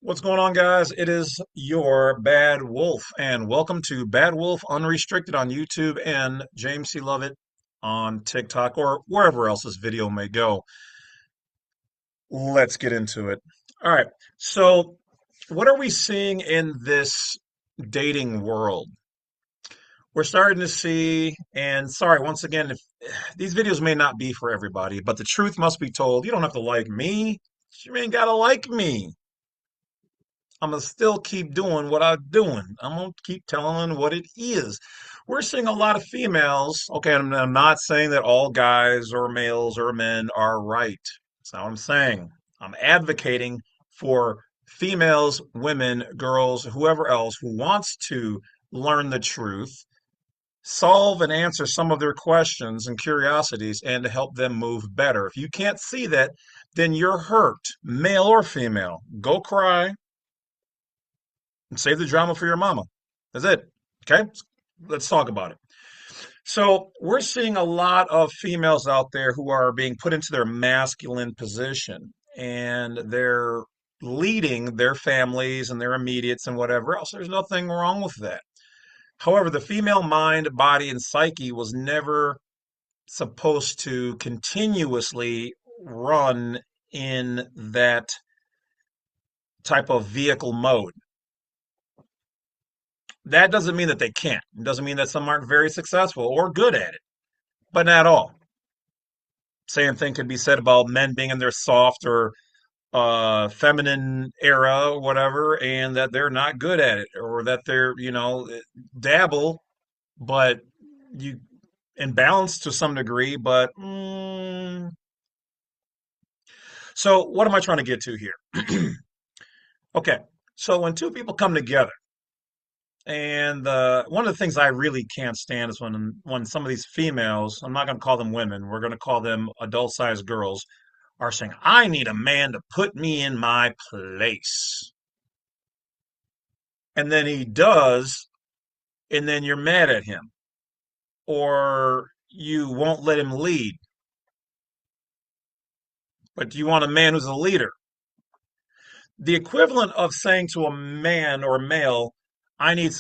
What's going on, guys? It is your Bad Wolf, and welcome to Bad Wolf Unrestricted on YouTube and James C Lovett on TikTok or wherever else this video may go. Let's get into it. All right. So, what are we seeing in this dating world? We're starting to see, and sorry, once again, if these videos may not be for everybody, but the truth must be told. You don't have to like me. You ain't gotta like me. I'm gonna still keep doing what I'm doing. I'm gonna keep telling what it is. We're seeing a lot of females. Okay, I'm not saying that all guys or males or men are right. That's not what I'm saying. I'm advocating for females, women, girls, whoever else who wants to learn the truth, solve and answer some of their questions and curiosities, and to help them move better. If you can't see that, then you're hurt, male or female. Go cry and save the drama for your mama. That's it. Okay? Let's talk about it. So, we're seeing a lot of females out there who are being put into their masculine position and they're leading their families and their immediates and whatever else. There's nothing wrong with that. However, the female mind, body, and psyche was never supposed to continuously run in that type of vehicle mode. That doesn't mean that they can't. It doesn't mean that some aren't very successful or good at it, but not all. Same thing could be said about men being in their soft or feminine era or whatever, and that they're not good at it, or that they're, dabble, but you in balance to some degree. But so, what am I trying to get to here? Okay, so when two people come together. And one of the things I really can't stand is when some of these females, I'm not going to call them women, we're going to call them adult-sized girls, are saying, "I need a man to put me in my place." And then he does, and then you're mad at him, or you won't let him lead, but you want a man who's a leader. The equivalent of saying to a man or a male, I need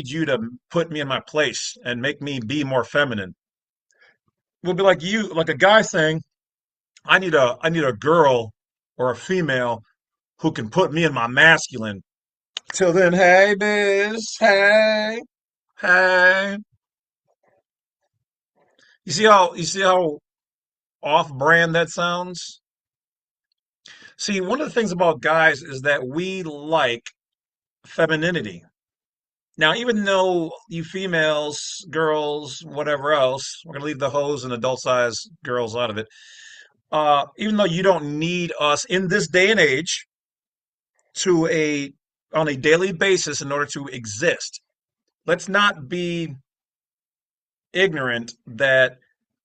you to put me in my place and make me be more feminine, would be like a guy saying, I need a girl or a female who can put me in my masculine. Till then, hey biz, hey. You see how off brand that sounds? See, one of the things about guys is that we like femininity. Now, even though you females, girls, whatever else, we're gonna leave the hoes and adult size girls out of it. Even though you don't need us in this day and age to a on a daily basis in order to exist. Let's not be ignorant that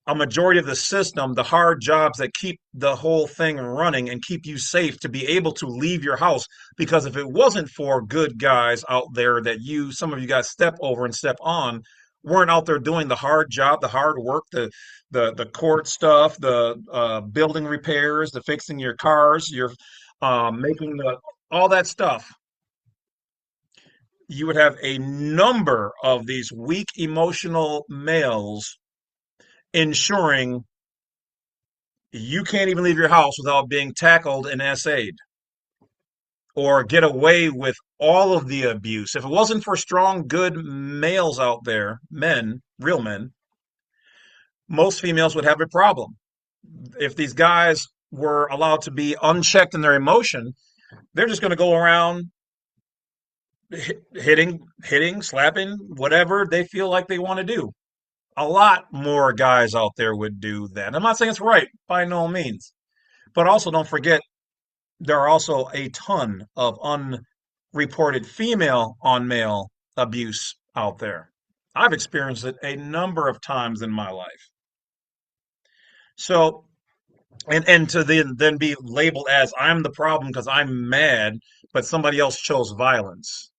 a majority of the system, the hard jobs that keep the whole thing running and keep you safe to be able to leave your house. Because if it wasn't for good guys out there that some of you guys step over and step on, weren't out there doing the hard job, the hard work, the court stuff, the building repairs, the fixing your cars, your making the all that stuff, you would have a number of these weak emotional males ensuring you can't even leave your house without being tackled and essayed or get away with all of the abuse. If it wasn't for strong, good males out there, men, real men, most females would have a problem. If these guys were allowed to be unchecked in their emotion, they're just going to go around hitting, slapping, whatever they feel like they want to do. A lot more guys out there would do that. I'm not saying it's right by no means, but also don't forget there are also a ton of unreported female on male abuse out there. I've experienced it a number of times in my life. So, and to then be labeled as I'm the problem because I'm mad, but somebody else chose violence,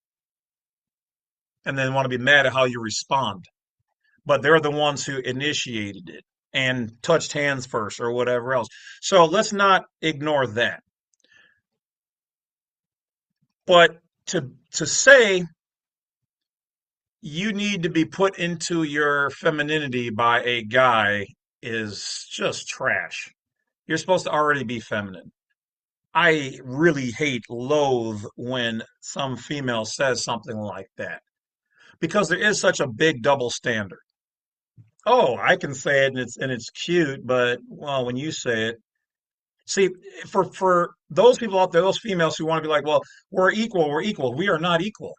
and then want to be mad at how you respond. But they're the ones who initiated it and touched hands first or whatever else. So let's not ignore that. But to say you need to be put into your femininity by a guy is just trash. You're supposed to already be feminine. I really hate, loathe when some female says something like that because there is such a big double standard. Oh, I can say it and it's cute, but well, when you say it, see, for those people out there, those females who want to be like, well, we're equal, we're equal. We are not equal.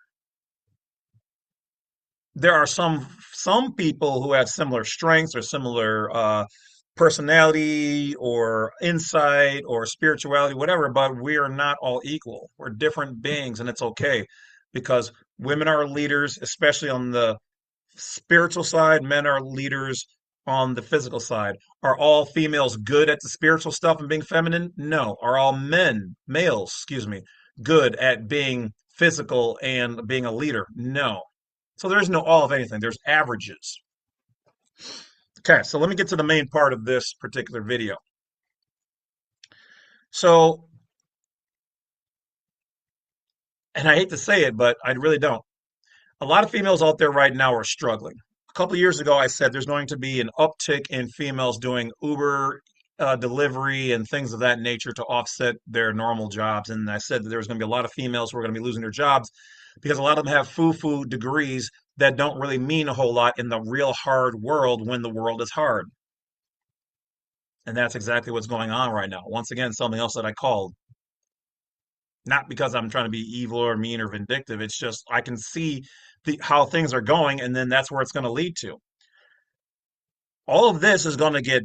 There are some people who have similar strengths or similar personality or insight or spirituality, whatever, but we are not all equal. We're different beings, and it's okay because women are leaders, especially on the spiritual side, men are leaders on the physical side. Are all females good at the spiritual stuff and being feminine? No. Are all males, excuse me, good at being physical and being a leader? No. So there's no all of anything. There's averages. Okay, so let me get to the main part of this particular video. So, and I hate to say it, but I really don't. A lot of females out there right now are struggling. A couple of years ago, I said there's going to be an uptick in females doing Uber delivery and things of that nature to offset their normal jobs. And I said that there was going to be a lot of females who are going to be losing their jobs because a lot of them have foo-foo degrees that don't really mean a whole lot in the real hard world when the world is hard. And that's exactly what's going on right now. Once again, something else that I called. Not because I'm trying to be evil or mean or vindictive. It's just I can see how things are going, and then that's where it's going to lead to. All of this is going to get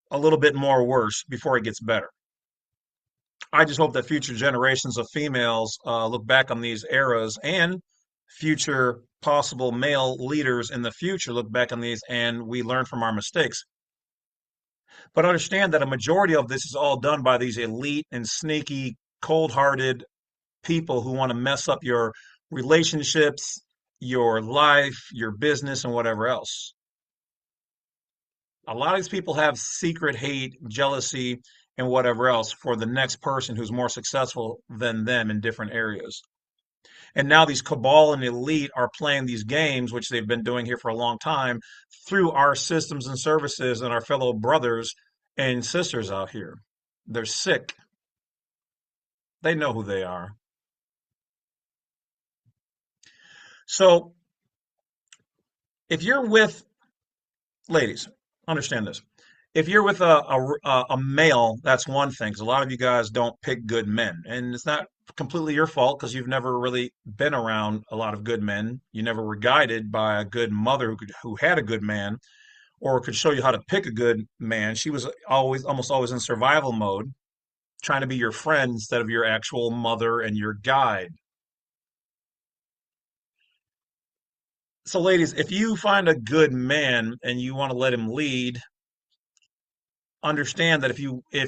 a little bit more worse before it gets better. I just hope that future generations of females look back on these eras and future possible male leaders in the future look back on these and we learn from our mistakes. But understand that a majority of this is all done by these elite and sneaky, cold hearted people who want to mess up your relationships, your life, your business, and whatever else. A lot of these people have secret hate, jealousy, and whatever else for the next person who's more successful than them in different areas. And now these cabal and elite are playing these games, which they've been doing here for a long time, through our systems and services and our fellow brothers and sisters out here. They're sick. They know who they are. So if you're with ladies, understand this. If you're with a male, that's one thing. 'Cause a lot of you guys don't pick good men, and it's not completely your fault because you've never really been around a lot of good men. You never were guided by a good mother who had a good man or could show you how to pick a good man. She was always almost always in survival mode, trying to be your friend instead of your actual mother and your guide. So, ladies, if you find a good man and you want to let him lead, understand that if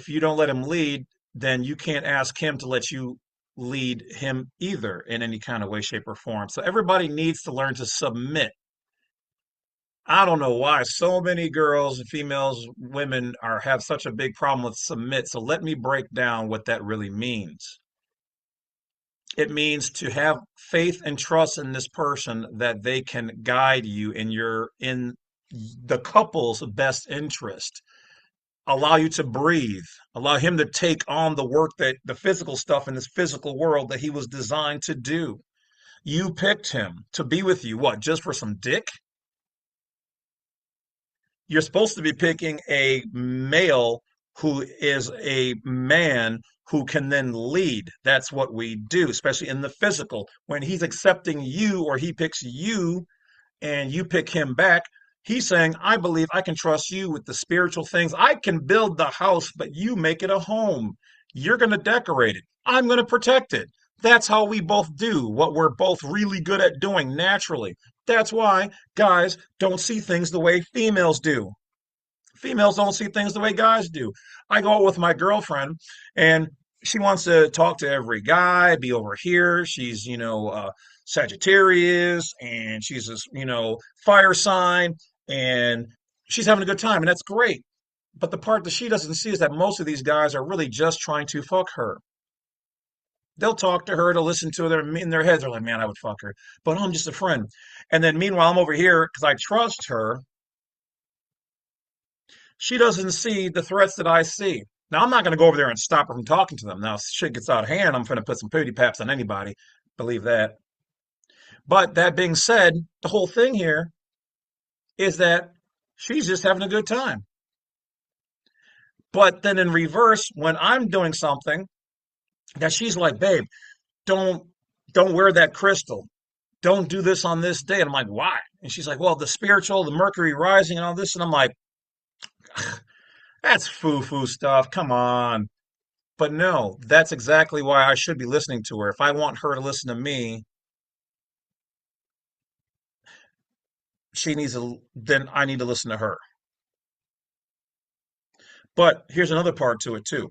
you don't let him lead, then you can't ask him to let you lead him either in any kind of way, shape, or form. So everybody needs to learn to submit. I don't know why so many girls, females, women are have such a big problem with submit. So let me break down what that really means. It means to have faith and trust in this person that they can guide you in the couple's best interest, allow you to breathe, allow him to take on the work that the physical stuff in this physical world that he was designed to do. You picked him to be with you. What, just for some dick? You're supposed to be picking a male who is a man who can then lead. That's what we do, especially in the physical. When he's accepting you or he picks you and you pick him back, he's saying, I believe I can trust you with the spiritual things. I can build the house, but you make it a home. You're going to decorate it. I'm going to protect it. That's how we both do what we're both really good at doing naturally. That's why guys don't see things the way females do. Females don't see things the way guys do. I go out with my girlfriend and she wants to talk to every guy, be over here. She's, Sagittarius and she's this, fire sign and she's having a good time and that's great. But the part that she doesn't see is that most of these guys are really just trying to fuck her. They'll talk to her, to listen to her. In their heads, they're like, man, I would fuck her. But I'm just a friend. And then meanwhile, I'm over here because I trust her. She doesn't see the threats that I see. Now, I'm not going to go over there and stop her from talking to them. Now, if shit gets out of hand, I'm going to put some pooty paps on anybody. Believe that. But that being said, the whole thing here is that she's just having a good time. But then in reverse, when I'm doing something that she's like, babe, don't don't wear that crystal. Don't do this on this day. And I'm like, why? And she's like, well, the spiritual, the Mercury rising and all this. And I'm like, that's foo-foo stuff. Come on. But no, that's exactly why I should be listening to her. If I want her to listen to me, then I need to listen to her. But here's another part to it too.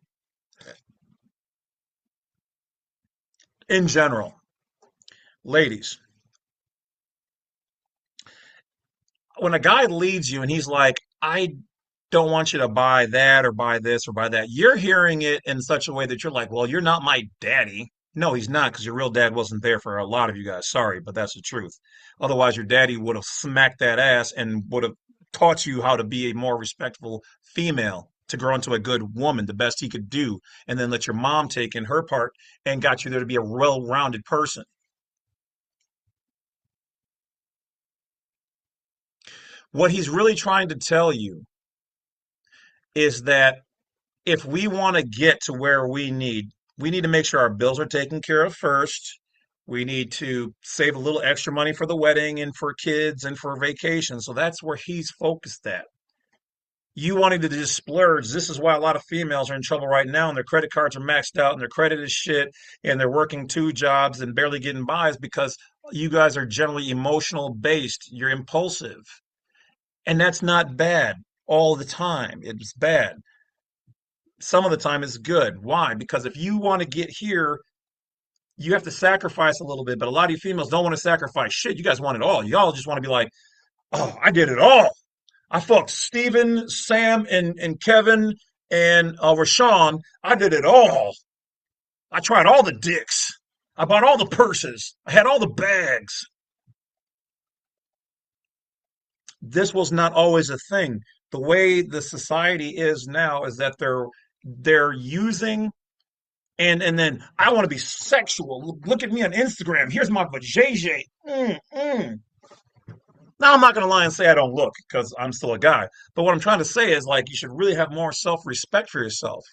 In general, ladies, when a guy leads you and he's like, I don't want you to buy that or buy this or buy that, you're hearing it in such a way that you're like, well, you're not my daddy. No, he's not, because your real dad wasn't there for a lot of you guys. Sorry, but that's the truth. Otherwise, your daddy would have smacked that ass and would have taught you how to be a more respectful female, to grow into a good woman, the best he could do, and then let your mom take in her part and got you there to be a well-rounded person. What he's really trying to tell you is that if we want to get to where we need to make sure our bills are taken care of first. We need to save a little extra money for the wedding and for kids and for vacation. So that's where he's focused at. You wanting to just splurge. This is why a lot of females are in trouble right now, and their credit cards are maxed out and their credit is shit, and they're working two jobs and barely getting by, is because you guys are generally emotional based. You're impulsive. And that's not bad all the time. It's bad. Some of the time it's good. Why? Because if you want to get here, you have to sacrifice a little bit. But a lot of you females don't want to sacrifice shit. You guys want it all. Y'all just want to be like, oh, I did it all. I fucked Steven, Sam, and Kevin, and Rashawn. I did it all. I tried all the dicks. I bought all the purses. I had all the bags. This was not always a thing. The way the society is now is that they're using and then I want to be sexual. Look at me on Instagram. Here's my vajayjay. Now I'm not gonna lie and say I don't look because I'm still a guy. But what I'm trying to say is like you should really have more self-respect for yourself.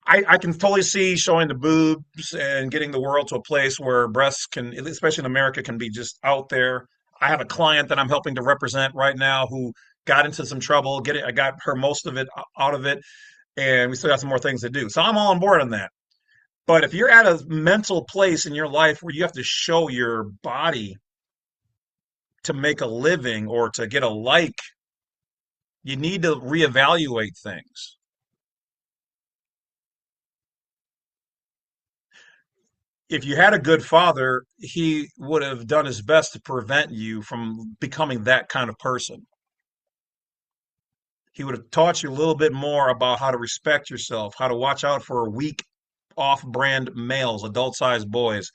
I can totally see showing the boobs and getting the world to a place where breasts can, especially in America, can be just out there. I have a client that I'm helping to represent right now who got into some trouble. I got her most of it out of it, and we still got some more things to do. So I'm all on board on that. But if you're at a mental place in your life where you have to show your body to make a living or to get a like, you need to reevaluate things. If you had a good father, he would have done his best to prevent you from becoming that kind of person. He would have taught you a little bit more about how to respect yourself, how to watch out for weak, off brand males, adult sized boys,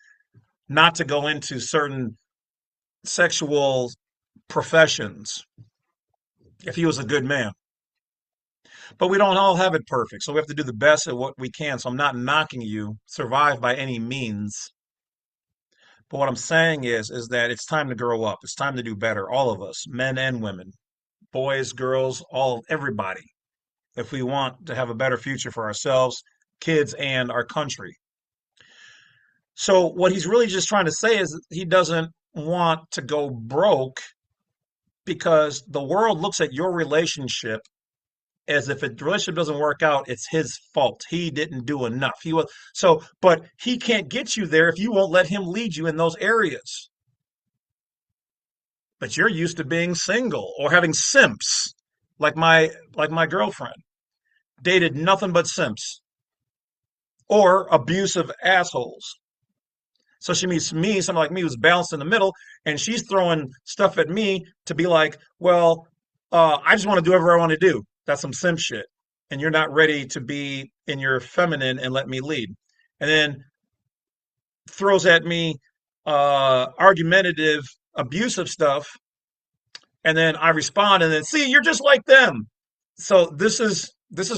not to go into certain sexual professions if he was a good man. But we don't all have it perfect, so we have to do the best at what we can. So I'm not knocking you, survive by any means. But what I'm saying is that it's time to grow up. It's time to do better. All of us, men and women, boys, girls, everybody. If we want to have a better future for ourselves, kids, and our country. So what he's really just trying to say is he doesn't want to go broke because the world looks at your relationship as if a relationship doesn't work out, it's his fault. He didn't do enough. But he can't get you there if you won't let him lead you in those areas. But you're used to being single or having simps, like my girlfriend dated nothing but simps or abusive assholes. So she meets me, someone like me who's balanced in the middle, and she's throwing stuff at me to be like, well, I just want to do whatever I want to do. That's some simp shit. And you're not ready to be in your feminine and let me lead. and then throws at me argumentative, abusive stuff, and then I respond, and then see, you're just like them. So this is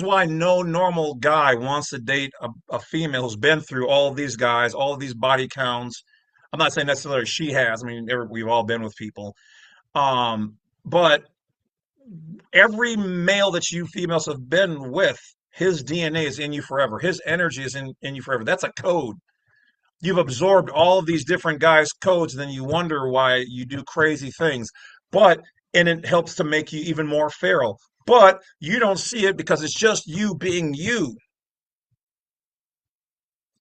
why no normal guy wants to date a female who's been through all of these guys, all of these body counts. I'm not saying necessarily she has. I mean, we've all been with people. But every male that you females have been with, his DNA is in you forever. His energy is in you forever. That's a code. You've absorbed all of these different guys' codes, and then you wonder why you do crazy things. But and it helps to make you even more feral. But you don't see it because it's just you being you.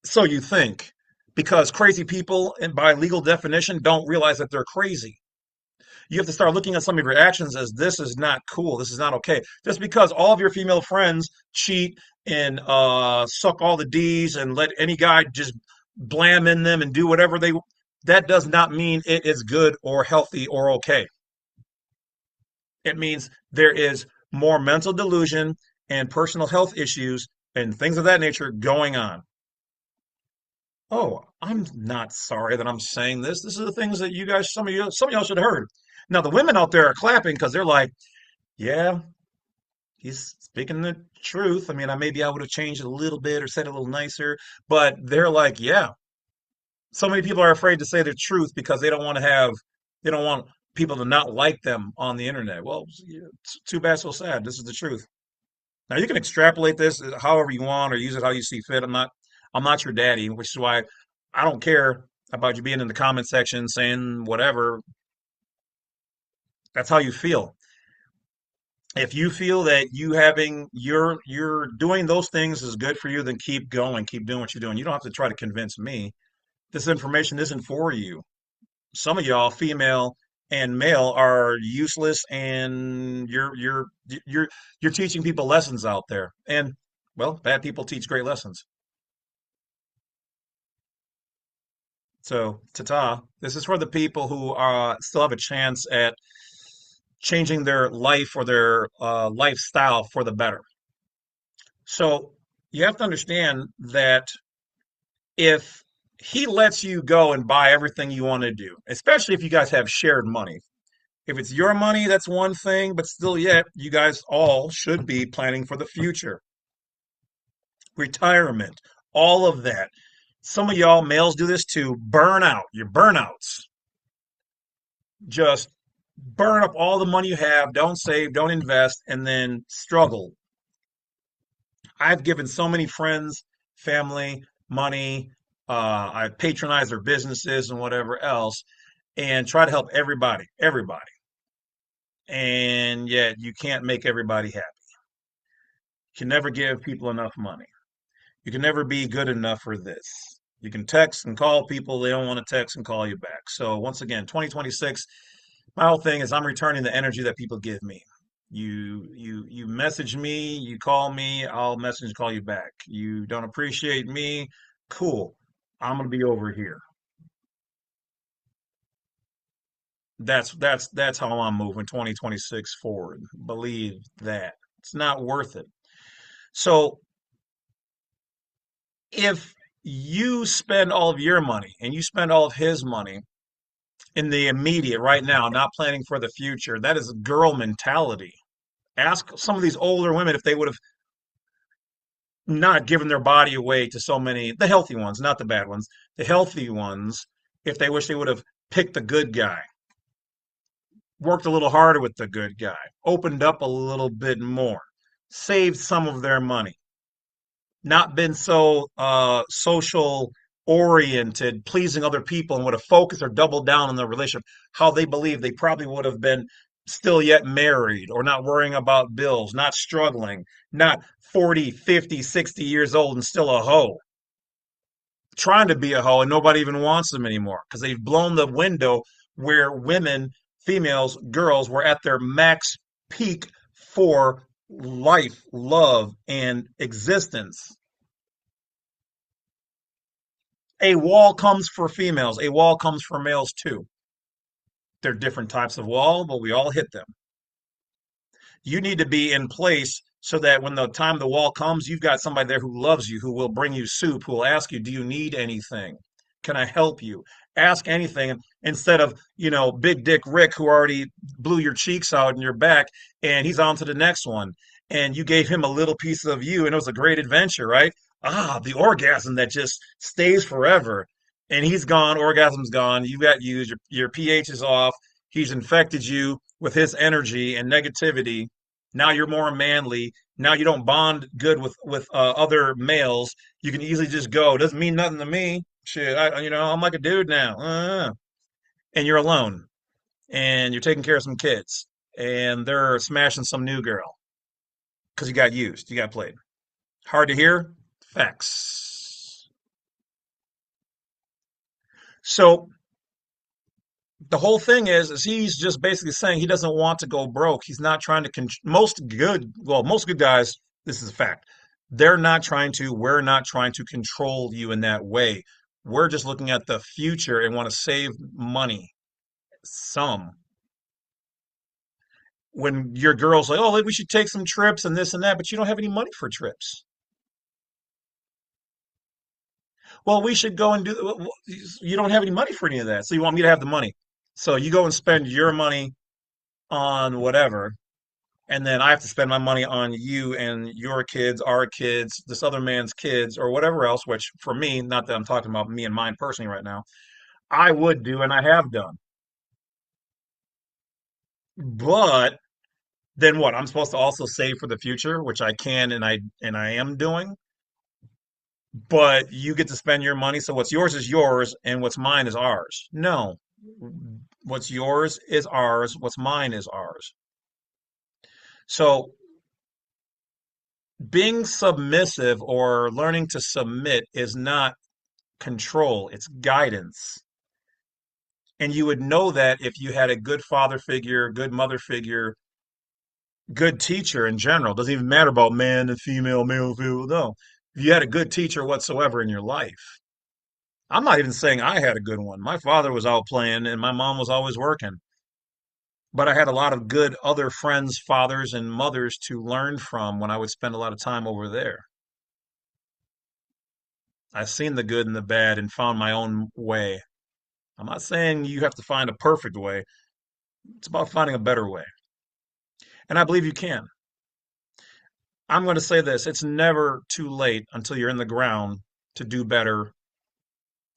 So you think. Because crazy people, and by legal definition, don't realize that they're crazy. You have to start looking at some of your actions as this is not cool. This is not okay. Just because all of your female friends cheat and suck all the D's and let any guy just blam in them and do whatever they, that does not mean it is good or healthy or okay. It means there is more mental delusion and personal health issues and things of that nature going on. Oh, I'm not sorry that I'm saying this. This is the things that you guys, some of y'all should have heard. Now the women out there are clapping because they're like, yeah, he's speaking the truth. I mean, maybe I would have changed it a little bit or said it a little nicer, but they're like, yeah. So many people are afraid to say the truth because they don't want people to not like them on the internet. Well, it's too bad, so sad. This is the truth. Now you can extrapolate this however you want or use it how you see fit. I'm not your daddy, which is why I don't care about you being in the comment section saying whatever. That's how you feel. If you feel that you're doing those things is good for you, then keep going, keep doing what you're doing. You don't have to try to convince me. This information isn't for you. Some of y'all, female and male, are useless, and you're teaching people lessons out there. And well, bad people teach great lessons. So, ta-ta. This is for the people who still have a chance at changing their life or their lifestyle for the better. So, you have to understand that if he lets you go and buy everything you want to do, especially if you guys have shared money. If it's your money, that's one thing, but still, yet, you guys all should be planning for the future, retirement, all of that. Some of y'all males do this too. Burn out. Your burnouts. Just burn up all the money you have. Don't save, don't invest, and then struggle. I've given so many friends, family, money. I've patronized their businesses and whatever else, and try to help everybody, everybody. And yet you can't make everybody happy. You can never give people enough money. You can never be good enough for this. You can text and call people, they don't want to text and call you back. So once again, 2026, my whole thing is I'm returning the energy that people give me. You message me, you call me, I'll message and call you back. You don't appreciate me, cool. I'm gonna be over here. That's how I'm moving 2026 forward. Believe that. It's not worth it. So if you spend all of your money and you spend all of his money in the immediate right now, not planning for the future, that is girl mentality. Ask some of these older women if they would have not given their body away to so many, the healthy ones, not the bad ones, the healthy ones, if they wish they would have picked the good guy, worked a little harder with the good guy, opened up a little bit more, saved some of their money, not been so social oriented, pleasing other people, and would have focused or doubled down on the relationship, how they believe they probably would have been still yet married or not worrying about bills, not struggling, not 40, 50, 60 years old and still a hoe, trying to be a hoe and nobody even wants them anymore because they've blown the window where women, females, girls were at their max peak for life, love, and existence. A wall comes for females, a wall comes for males too. They're different types of wall, but we all hit them. You need to be in place so that when the time the wall comes, you've got somebody there who loves you, who will bring you soup, who will ask you, "Do you need anything? Can I help you?" Ask anything instead of, Big Dick Rick, who already blew your cheeks out and your back, and he's on to the next one. And you gave him a little piece of you, and it was a great adventure, right? Ah, the orgasm that just stays forever. And he's gone, orgasm's gone, you got used, your pH is off, he's infected you with his energy and negativity. Now you're more manly. Now you don't bond good with other males. You can easily just go. Doesn't mean nothing to me. Shit, I'm like a dude now. And you're alone, and you're taking care of some kids, and they're smashing some new girl because you got used, you got played. Hard to hear? Facts. So the whole thing is he's just basically saying he doesn't want to go broke. He's not trying to most good guys, this is a fact. We're not trying to control you in that way. We're just looking at the future and want to save money. Some. When your girl's like, "Oh, we should take some trips and this and that," but you don't have any money for trips. Well, we should go and you don't have any money for any of that. So you want me to have the money. So you go and spend your money on whatever, and then I have to spend my money on you and your kids, our kids, this other man's kids, or whatever else, which for me, not that I'm talking about me and mine personally right now, I would do and I have done. But then what? I'm supposed to also save for the future, which I can and I am doing. But you get to spend your money, so what's yours is yours and what's mine is ours. No. What's yours is ours, what's mine is ours. So being submissive or learning to submit is not control, it's guidance. And you would know that if you had a good father figure, good mother figure, good teacher in general. Doesn't even matter about man and female, male, female. No. If you had a good teacher whatsoever in your life. I'm not even saying I had a good one. My father was out playing and my mom was always working. But I had a lot of good other friends, fathers, and mothers to learn from when I would spend a lot of time over there. I've seen the good and the bad and found my own way. I'm not saying you have to find a perfect way. It's about finding a better way. And I believe you can. I'm going to say this, it's never too late until you're in the ground to do better,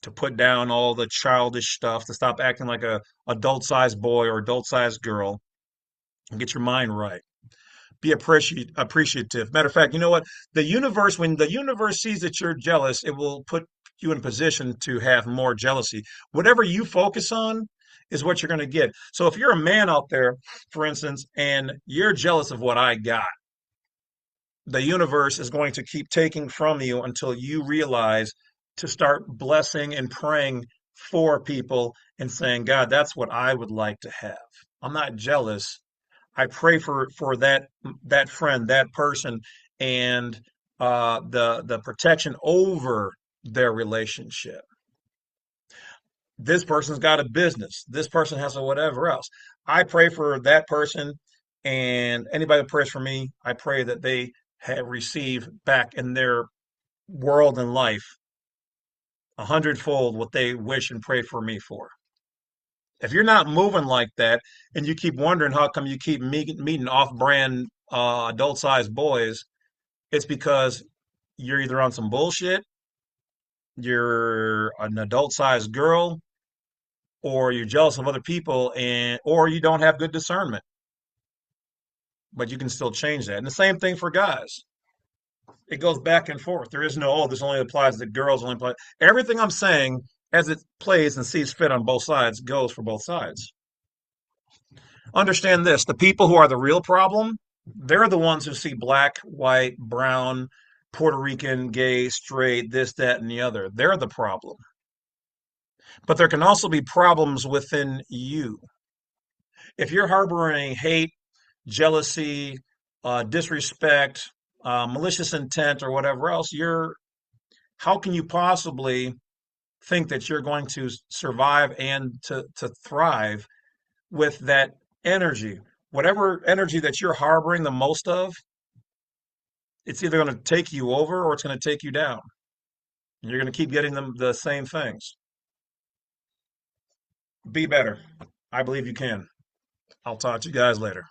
to put down all the childish stuff, to stop acting like a adult-sized boy or adult-sized girl, and get your mind right. Be appreciative. Matter of fact, you know what? When the universe sees that you're jealous, it will put you in a position to have more jealousy. Whatever you focus on is what you're going to get. So if you're a man out there, for instance, and you're jealous of what I got, the universe is going to keep taking from you until you realize to start blessing and praying for people and saying, "God, that's what I would like to have. I'm not jealous. I pray for that friend, that person, and the protection over their relationship. This person's got a business. This person has a whatever else. I pray for that person, and anybody that prays for me, I pray that they have received back in their world and life a hundredfold what they wish and pray for me for." If you're not moving like that and you keep wondering how come you keep meeting off-brand adult-sized boys, it's because you're either on some bullshit, you're an adult-sized girl, or you're jealous of other people, and or you don't have good discernment. But you can still change that. And the same thing for guys. It goes back and forth. There is no, "Oh, this only applies to girls, only apply." Everything I'm saying, as it plays and sees fit on both sides, goes for both sides. Understand this, the people who are the real problem, they're the ones who see black, white, brown, Puerto Rican, gay, straight, this, that, and the other. They're the problem. But there can also be problems within you. If you're harboring hate, jealousy, disrespect, malicious intent, or whatever else, how can you possibly think that you're going to survive and to thrive with that energy? Whatever energy that you're harboring the most of, It's either going to take you over or it's going to take you down. And you're going to keep getting them the same things. Be better. I believe you can. I'll talk to you guys later.